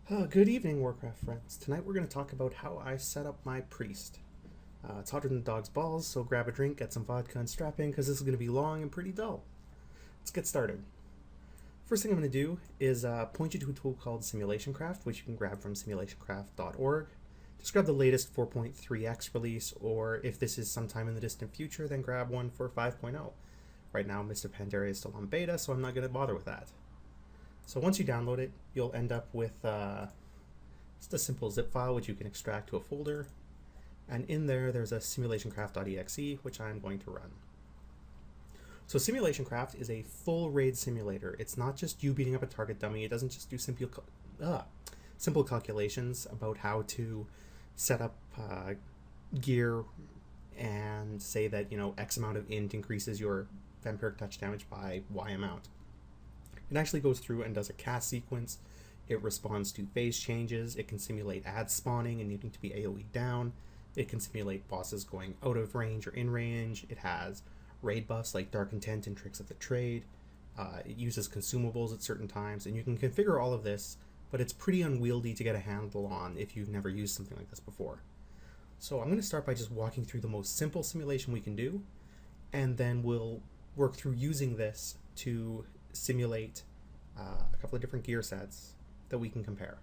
Good evening, Warcraft friends. Tonight we're going to talk about how I set up my priest. It's hotter than the dog's balls, so grab a drink, get some vodka, and strap in because this is going to be long and pretty dull. Let's get started. First thing I'm going to do is point you to a tool called SimulationCraft, which you can grab from simulationcraft.org. Just grab the latest 4.3x release, or if this is sometime in the distant future, then grab one for 5.0. Right now, Mist of Pandaria is still on beta, so I'm not going to bother with that. So once you download it, you'll end up with just a simple zip file which you can extract to a folder. And in there's a simulationcraft.exe, which I'm going to run. So SimulationCraft is a full raid simulator. It's not just you beating up a target dummy. It doesn't just do simple calculations about how to set up gear and say that, X amount of int increases your vampiric touch damage by Y amount. It actually goes through and does a cast sequence. It responds to phase changes. It can simulate ads spawning and needing to be AoE down. It can simulate bosses going out of range or in range. It has raid buffs like Dark Intent and Tricks of the Trade. It uses consumables at certain times, and you can configure all of this, but it's pretty unwieldy to get a handle on if you've never used something like this before. So I'm going to start by just walking through the most simple simulation we can do, and then we'll work through using this to simulate a couple of different gear sets that we can compare.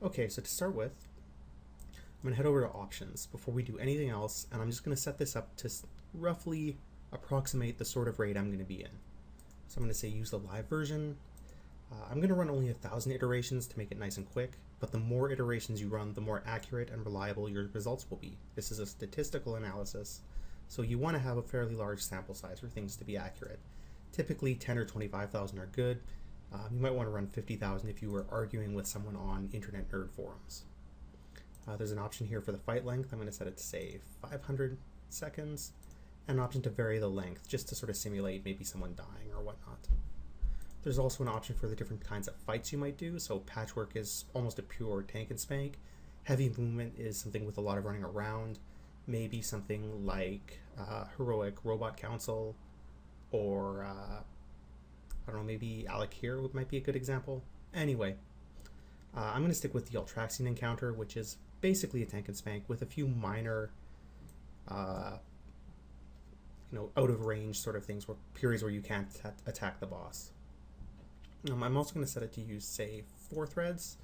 Okay, so to start with, I'm going to head over to options before we do anything else, and I'm just going to set this up to roughly approximate the sort of raid I'm going to be in. So I'm going to say use the live version. I'm going to run only 1,000 iterations to make it nice and quick, but the more iterations you run, the more accurate and reliable your results will be. This is a statistical analysis, so you want to have a fairly large sample size for things to be accurate. Typically 10 or 25,000 are good. You might want to run 50,000 if you were arguing with someone on internet nerd forums. There's an option here for the fight length. I'm going to set it to say 500 seconds, and an option to vary the length just to sort of simulate maybe someone dying or whatnot. There's also an option for the different kinds of fights you might do. So patchwork is almost a pure tank and spank. Heavy movement is something with a lot of running around. Maybe something like heroic robot council, or I don't know, maybe Alakir might be a good example. Anyway, I'm going to stick with the Altraxian encounter, which is basically a tank and spank with a few minor out of range sort of things, where periods where you can't attack the boss. I'm also going to set it to use, say, 4 threads,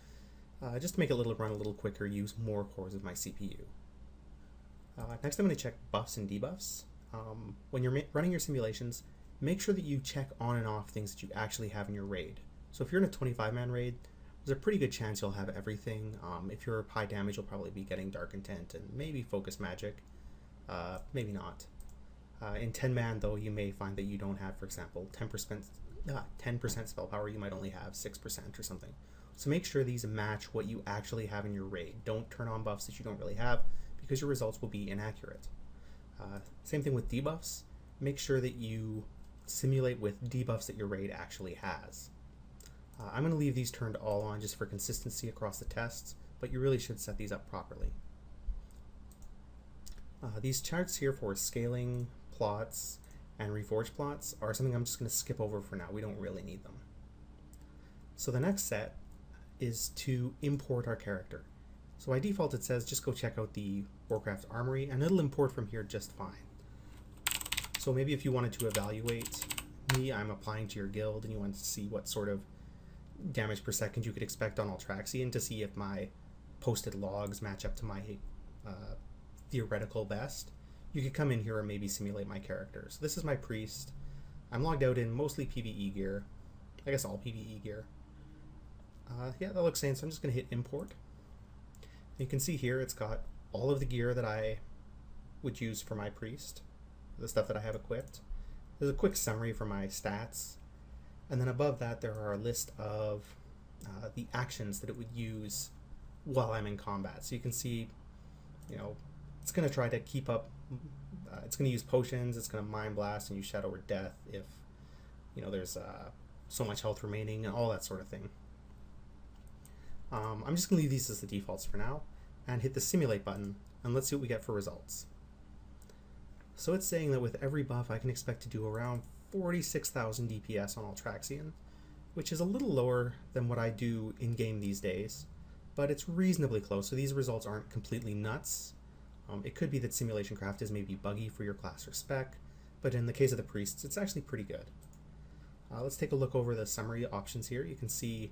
just to make it run a little quicker, use more cores of my CPU. Next, I'm going to check buffs and debuffs. When you're running your simulations, make sure that you check on and off things that you actually have in your raid. So if you're in a 25-man raid, there's a pretty good chance you'll have everything. If you're high damage, you'll probably be getting Dark Intent and maybe Focus Magic, maybe not. In 10-man, though, you may find that you don't have, for example, 10% spell power. You might only have 6% or something. So make sure these match what you actually have in your raid. Don't turn on buffs that you don't really have, because your results will be inaccurate. Same thing with debuffs. Make sure that you simulate with debuffs that your raid actually has. I'm going to leave these turned all on just for consistency across the tests, but you really should set these up properly. These charts here for scaling plots and reforged plots are something I'm just going to skip over for now. We don't really need them. So the next set is to import our character. So by default it says just go check out the Warcraft Armory, and it'll import from here just fine. So maybe if you wanted to evaluate me, I'm applying to your guild, and you want to see what sort of damage per second you could expect on Altraxian to see if my posted logs match up to my theoretical best, you could come in here and maybe simulate my character. So this is my priest. I'm logged out in mostly PvE gear. I guess all PvE gear. Yeah, that looks sane, so I'm just going to hit import. You can see here it's got all of the gear that I would use for my priest, the stuff that I have equipped. There's a quick summary for my stats, and then above that there are a list of the actions that it would use while I'm in combat. So you can see, it's going to try to keep up, it's going to use potions, it's going to mind blast and use shadow or death if, there's so much health remaining and all that sort of thing. I'm just going to leave these as the defaults for now and hit the simulate button, and let's see what we get for results. So it's saying that with every buff I can expect to do around 46,000 DPS on Altraxian, which is a little lower than what I do in-game these days, but it's reasonably close, so these results aren't completely nuts. It could be that SimulationCraft is maybe buggy for your class or spec, but in the case of the priests, it's actually pretty good. Let's take a look over the summary options here. You can see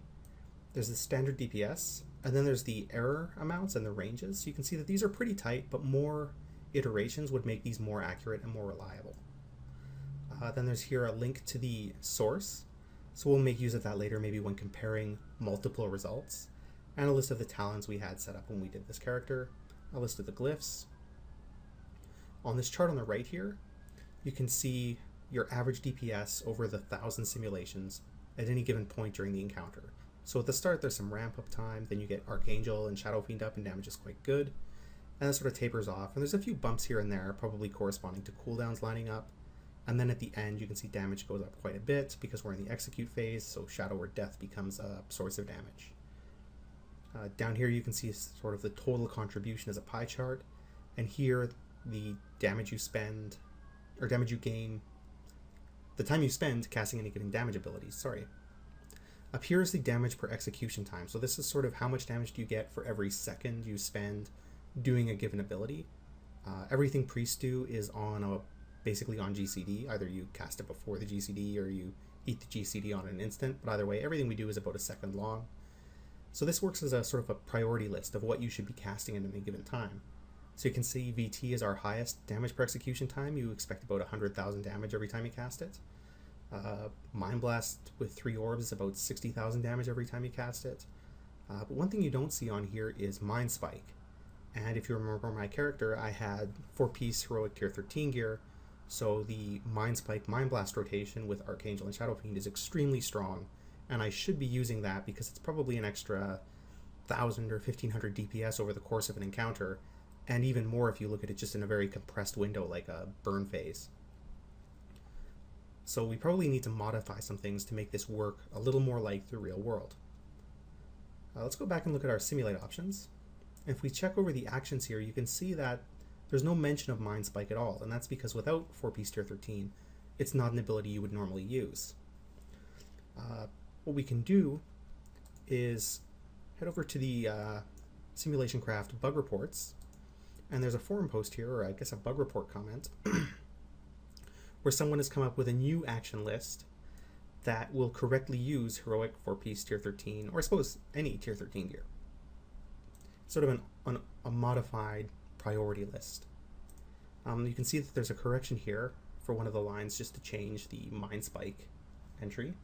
there's the standard DPS, and then there's the error amounts and the ranges. You can see that these are pretty tight, but more iterations would make these more accurate and more reliable. Then there's here a link to the source, so we'll make use of that later, maybe when comparing multiple results, and a list of the talents we had set up when we did this character, a list of the glyphs. On this chart on the right here, you can see your average DPS over the 1,000 simulations at any given point during the encounter. So at the start there's some ramp up time, then you get Archangel and Shadow Fiend up and damage is quite good, and that sort of tapers off, and there's a few bumps here and there, probably corresponding to cooldowns lining up, and then at the end you can see damage goes up quite a bit because we're in the execute phase, so Shadow or Death becomes a source of damage. Down here you can see sort of the total contribution as a pie chart, and here the damage you spend, or damage you gain, the time you spend casting any given damage abilities, sorry. Up here is the damage per execution time, so this is sort of how much damage do you get for every second you spend doing a given ability. Everything priests do is on basically on GCD, either you cast it before the GCD or you eat the GCD on an instant, but either way everything we do is about a second long. So this works as a sort of a priority list of what you should be casting at any given time. So you can see VT is our highest damage per execution time. You expect about 100,000 damage every time you cast it. Mind Blast with 3 orbs is about 60,000 damage every time you cast it. But one thing you don't see on here is Mind Spike. And if you remember my character, I had 4-piece heroic tier 13 gear, so the Mind Spike Mind Blast rotation with Archangel and Shadow Fiend is extremely strong, and I should be using that because it's probably an extra 1,000 or 1,500 DPS over the course of an encounter, and even more if you look at it just in a very compressed window like a burn phase. So we probably need to modify some things to make this work a little more like the real world. Let's go back and look at our simulate options. If we check over the actions here, you can see that there's no mention of Mind Spike at all, and that's because without 4-piece tier 13, it's not an ability you would normally use. What we can do is head over to the SimulationCraft bug reports, and there's a forum post here, or I guess a bug report comment, where someone has come up with a new action list that will correctly use heroic 4-piece tier 13, or I suppose any tier 13 gear. Sort of a modified priority list. You can see that there's a correction here for one of the lines just to change the Mind Spike entry.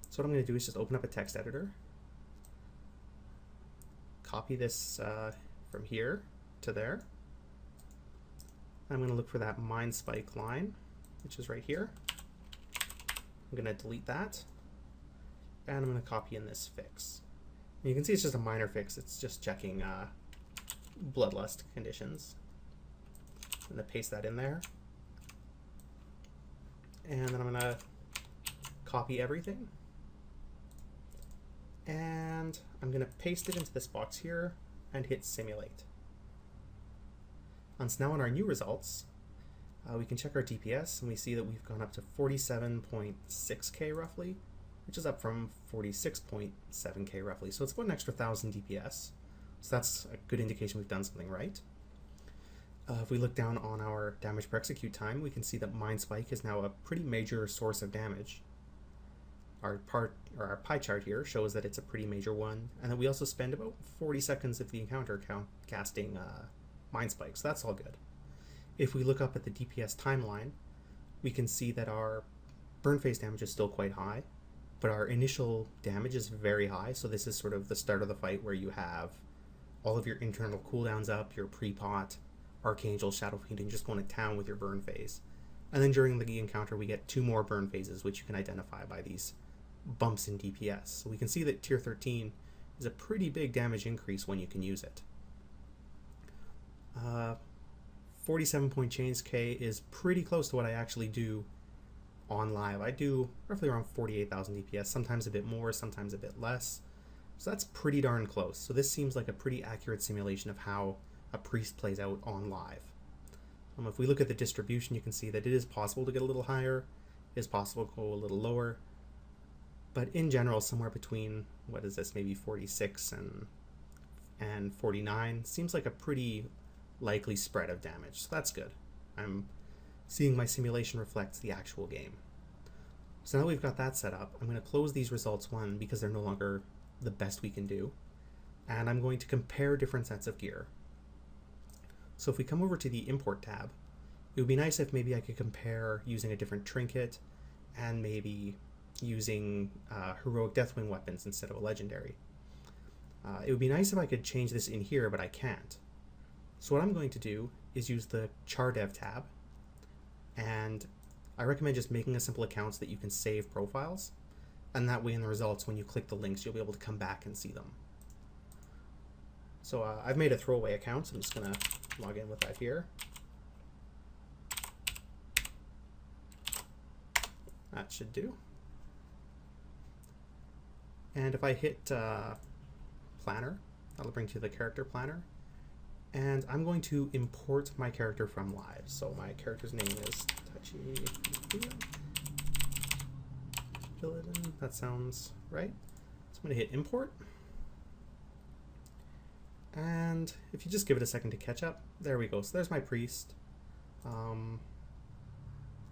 So what I'm going to do is just open up a text editor, copy this from here to there. I'm going to look for that Mind Spike line, which is right here. I'm going to delete that, and I'm going to copy in this fix. And you can see it's just a minor fix. It's just checking bloodlust conditions. I'm going to paste that in there, and then I'm going to copy everything, and I'm going to paste it into this box here and hit simulate. And so now on our new results, we can check our DPS, and we see that we've gone up to 47.6k roughly, which is up from 46.7k roughly. So it's about an extra 1,000 DPS. So that's a good indication we've done something right. If we look down on our damage per execute time, we can see that Mind Spike is now a pretty major source of damage. Our pie chart here shows that it's a pretty major one, and that we also spend about 40 seconds of the encounter casting Mind Spike, so that's all good. If we look up at the DPS timeline, we can see that our burn phase damage is still quite high, but our initial damage is very high, so this is sort of the start of the fight where you have all of your internal cooldowns up, your pre-pot, Archangel, Shadow Fiend, and just going to town with your burn phase. And then during the encounter we get 2 more burn phases, which you can identify by these bumps in DPS. So we can see that tier 13 is a pretty big damage increase when you can use it. 47 point change K is pretty close to what I actually do on live. I do roughly around 48,000 DPS, sometimes a bit more, sometimes a bit less. So that's pretty darn close. So this seems like a pretty accurate simulation of how a priest plays out on live. If we look at the distribution, you can see that it is possible to get a little higher, it is possible to go a little lower. But in general, somewhere between, what is this, maybe 46 and 49 seems like a pretty likely spread of damage. So that's good. I'm seeing my simulation reflects the actual game. So now we've got that set up. I'm going to close these results one because they're no longer the best we can do. And I'm going to compare different sets of gear. So if we come over to the import tab, it would be nice if maybe I could compare using a different trinket and maybe using heroic Deathwing weapons instead of a legendary. It would be nice if I could change this in here, but I can't. So what I'm going to do is use the Chardev tab, and I recommend just making a simple account so that you can save profiles, and that way in the results when you click the links you'll be able to come back and see them. So I've made a throwaway account, so I'm just going to log in with that here. That should do. And if I hit planner, that'll bring to the character planner. And I'm going to import my character from live. So my character's name is Touchy. That sounds right. So I'm going to hit import. And if you just give it a second to catch up, there we go. So there's my priest. If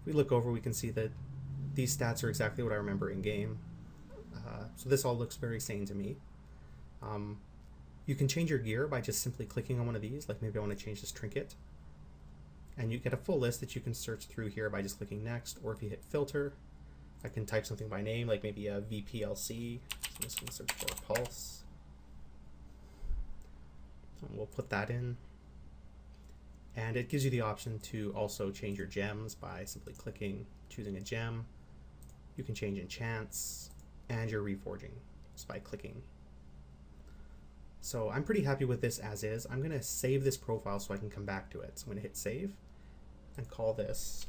we look over, we can see that these stats are exactly what I remember in game. So this all looks very sane to me. You can change your gear by just simply clicking on one of these, like maybe I want to change this trinket. And you get a full list that you can search through here by just clicking next, or if you hit filter, I can type something by name, like maybe a VPLC. So I'm just going to search for pulse. And we'll put that in. And it gives you the option to also change your gems by simply clicking, choosing a gem. You can change enchants and your reforging just by clicking. So I'm pretty happy with this as is. I'm going to save this profile so I can come back to it. So I'm going to hit save and call this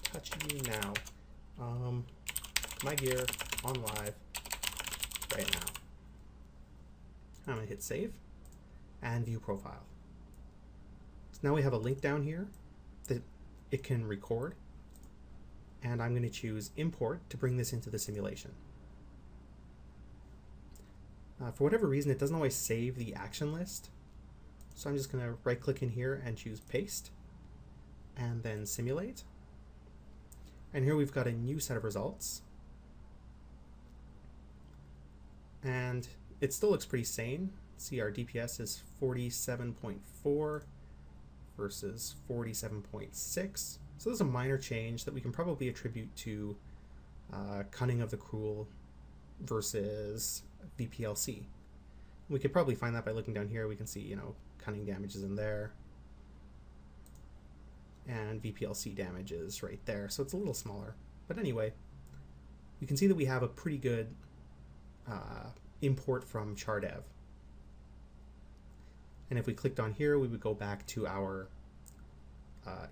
Touchy Now. My gear on live right now. I'm going to hit save and view profile. So now we have a link down here that it can record. And I'm going to choose import to bring this into the simulation. For whatever reason, it doesn't always save the action list. So I'm just going to right click in here and choose paste and then simulate. And here we've got a new set of results. And it still looks pretty sane. See, our DPS is 47.4 versus 47.6. So there's a minor change that we can probably attribute to Cunning of the Cruel versus VPLC. We could probably find that by looking down here. We can see, Cunning damage is in there. And VPLC damage is right there. So it's a little smaller. But anyway, you can see that we have a pretty good import from Chardev. And if we clicked on here, we would go back to our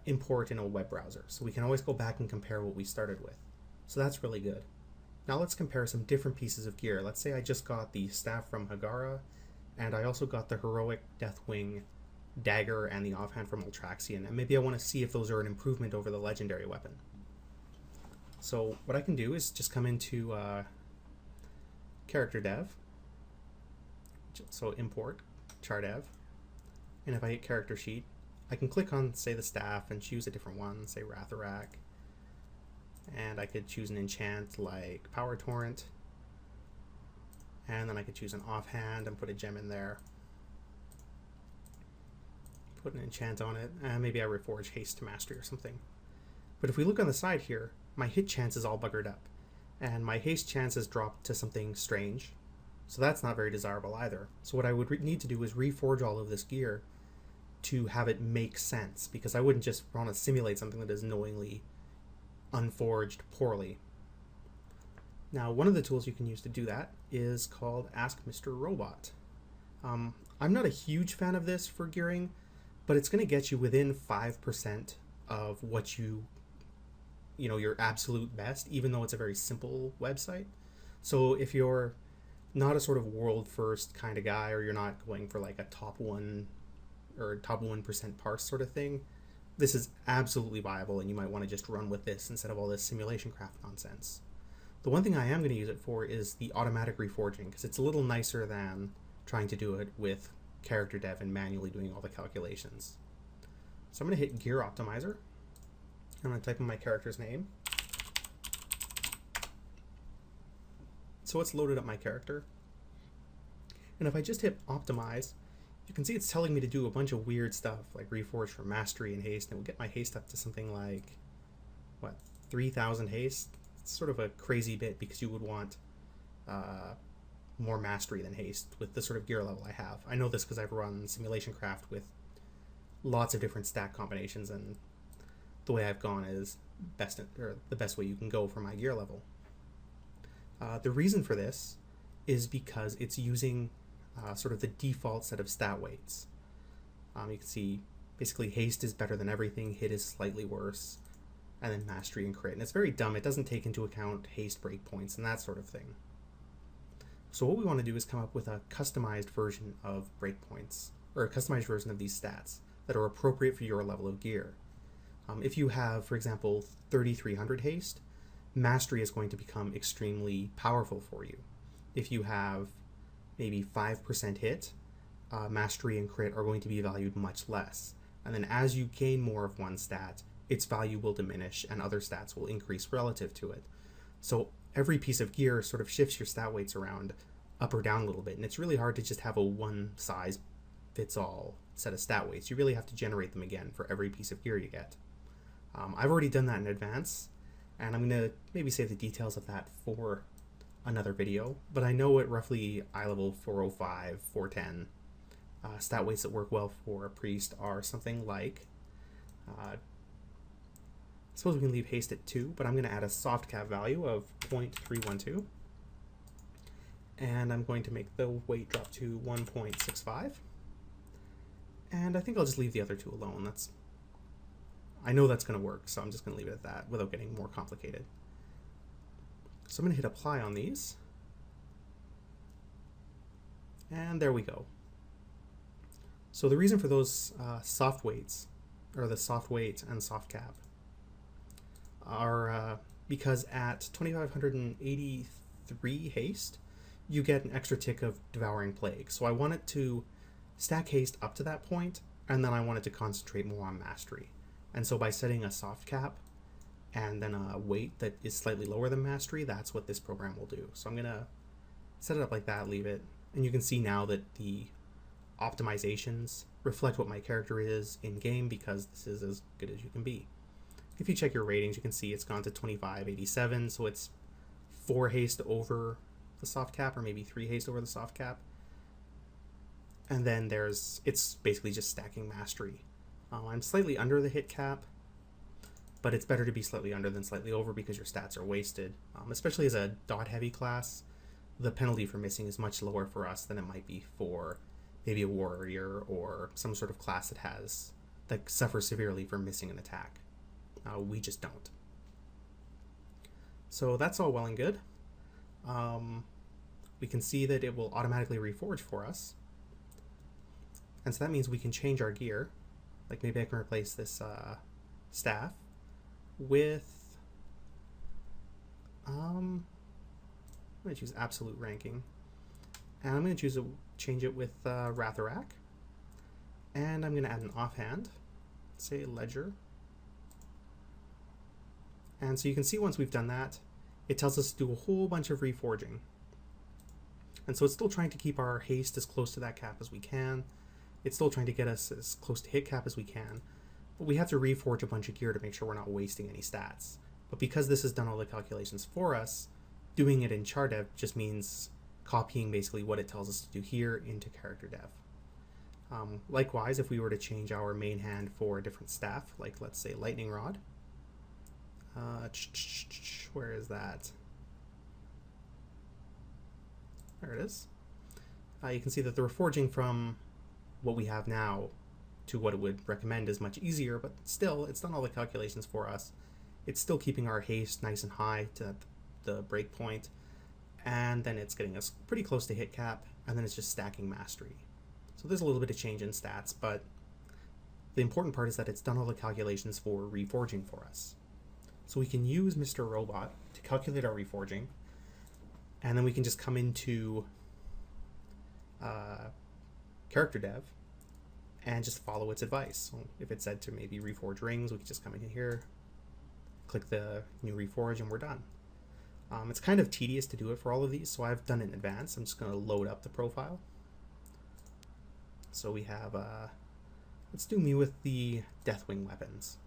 import in a web browser. So we can always go back and compare what we started with. So that's really good. Now let's compare some different pieces of gear. Let's say I just got the staff from Hagara, and I also got the heroic Deathwing dagger and the offhand from Ultraxian, and maybe I want to see if those are an improvement over the legendary weapon. So what I can do is just come into character dev, so import Chardev, and if I hit character sheet, I can click on, say, the staff and choose a different one, say Ratharak, and I could choose an enchant like Power Torrent, and then I could choose an offhand and put a gem in there, put an enchant on it, and maybe I reforge Haste to Mastery or something. But if we look on the side here, my hit chance is all buggered up, and my haste chance has dropped to something strange, so that's not very desirable either. So what I would need to do is reforge all of this gear to have it make sense, because I wouldn't just want to simulate something that is knowingly unforged poorly. Now, one of the tools you can use to do that is called AskMrRobot. I'm not a huge fan of this for gearing, but it's going to get you within 5% of what your absolute best, even though it's a very simple website. So if you're not a sort of world first kind of guy, or you're not going for like a top 1 or top 1% parse sort of thing, this is absolutely viable, and you might want to just run with this instead of all this SimulationCraft nonsense. The one thing I am going to use it for is the automatic reforging, because it's a little nicer than trying to do it with character dev and manually doing all the calculations. So I'm going to hit Gear Optimizer. I'm going to type in my character's name. So it's loaded up my character. And if I just hit Optimize, you can see it's telling me to do a bunch of weird stuff, like reforge for mastery and haste, and it will get my haste up to something like, what, 3,000 haste? It's sort of a crazy bit because you would want more mastery than haste with the sort of gear level I have. I know this because I've run SimulationCraft with lots of different stack combinations, and the way I've gone is the best way you can go for my gear level. The reason for this is because it's using sort of the default set of stat weights. You can see basically haste is better than everything, hit is slightly worse, and then mastery and crit. And it's very dumb. It doesn't take into account haste breakpoints and that sort of thing. So what we want to do is come up with a customized version of breakpoints, or a customized version of these stats that are appropriate for your level of gear. If you have, for example, 3,300 haste, mastery is going to become extremely powerful for you. If you have maybe 5% hit, mastery and crit are going to be valued much less. And then as you gain more of one stat, its value will diminish and other stats will increase relative to it. So every piece of gear sort of shifts your stat weights around up or down a little bit, and it's really hard to just have a one-size-fits-all set of stat weights. You really have to generate them again for every piece of gear you get. I've already done that in advance, and I'm going to maybe save the details of that for another video, but I know at roughly eye level 405, 410, stat weights that work well for a priest are something like, I suppose we can leave haste at 2, but I'm going to add a soft cap value of 0.312, and I'm going to make the weight drop to 1.65, and I think I'll just leave the other two alone. I know that's going to work, so I'm just going to leave it at that without getting more complicated. So I'm going to hit apply on these, and there we go. So the reason for those soft weights, or the soft weight and soft cap, are because at 2,583 haste, you get an extra tick of Devouring Plague. So I want it to stack haste up to that point, and then I want it to concentrate more on mastery. And so by setting a soft cap and then a weight that is slightly lower than mastery, that's what this program will do. So I'm going to set it up like that, leave it, and you can see now that the optimizations reflect what my character is in-game, because this is as good as you can be. If you check your ratings, you can see it's gone to 2587, so it's 4 haste over the soft cap, or maybe 3 haste over the soft cap. And then it's basically just stacking mastery. I'm slightly under the hit cap, but it's better to be slightly under than slightly over because your stats are wasted. Especially as a dot heavy class, the penalty for missing is much lower for us than it might be for maybe a warrior or some sort of class that suffers severely for missing an attack. We just don't. So that's all well and good. We can see that it will automatically reforge for us. And so that means we can change our gear. Like maybe I can replace this staff with, I'm going to choose absolute ranking. And I'm going to change it with Ratharak. And I'm going to add an offhand, say ledger. And so you can see once we've done that, it tells us to do a whole bunch of reforging. And so it's still trying to keep our haste as close to that cap as we can. It's still trying to get us as close to hit cap as we can. But we have to reforge a bunch of gear to make sure we're not wasting any stats. But because this has done all the calculations for us, doing it in Chardev just means copying basically what it tells us to do here into character dev. Likewise, if we were to change our main hand for a different staff, like let's say Lightning Rod, where is that? There it is. You can see that the reforging from what we have now to what it would recommend is much easier, but still, it's done all the calculations for us. It's still keeping our haste nice and high to the break point, and then it's getting us pretty close to hit cap, and then it's just stacking mastery. So there's a little bit of change in stats, but the important part is that it's done all the calculations for reforging for us. So we can use SimRobot to calculate our reforging, And then we can just come into character dev and just follow its advice. So if it said to maybe reforge rings, we can just come in here, click the new reforge, and we're done. It's kind of tedious to do it for all of these, so I've done it in advance. I'm just going to load up the profile. So we have, let's do me with the Deathwing weapons.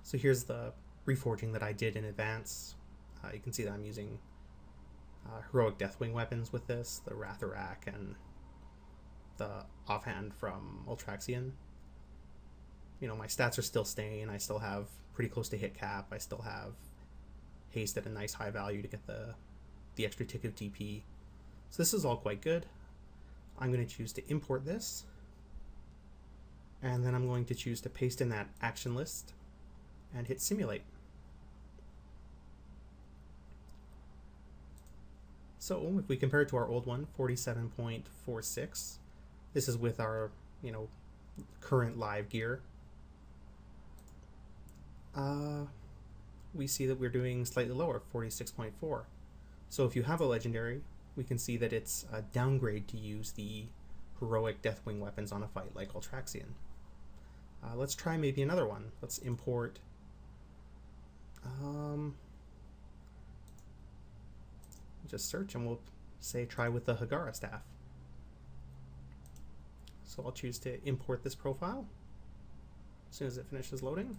So here's the reforging that I did in advance. You can see that I'm using heroic Deathwing weapons with this, the Ratharak and the offhand from Ultraxian. You know, my stats are still staying. I still have pretty close to hit cap. I still have haste at a nice high value to get the extra tick of DP. So this is all quite good. I'm going to choose to import this. And then I'm going to choose to paste in that action list and hit simulate. So if we compare it to our old one, 47.46, this is with our, you know, current live gear. We see that we're doing slightly lower, 46.4. So if you have a legendary, we can see that it's a downgrade to use the heroic Deathwing weapons on a fight like Ultraxian. Let's try maybe another one. Let's import just search and we'll say try with the Hagara staff. So I'll choose to import this profile as soon as it finishes loading.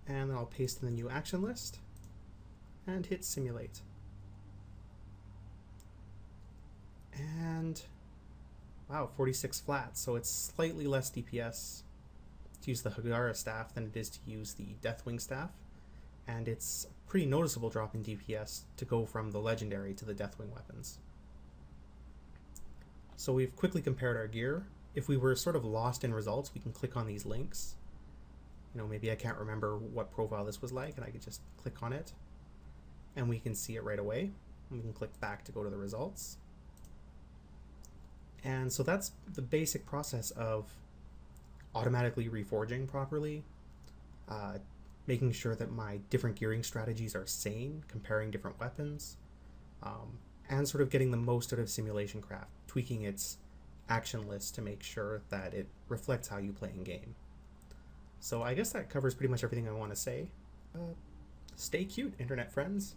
And then I'll paste in the new action list and hit simulate. And wow, 46 flat, so it's slightly less DPS to use the Hagara staff than it is to use the Deathwing staff. And it's a pretty noticeable drop in DPS to go from the legendary to the Deathwing weapons. So we've quickly compared our gear. If we were sort of lost in results, we can click on these links. You know, maybe I can't remember what profile this was like, and I could just click on it, and we can see it right away. And we can click back to go to the results. And so that's the basic process of automatically reforging properly, making sure that my different gearing strategies are sane, comparing different weapons, and sort of getting the most out of SimulationCraft, tweaking its action list to make sure that it reflects how you play in game. So I guess that covers pretty much everything I want to say. Stay cute, internet friends.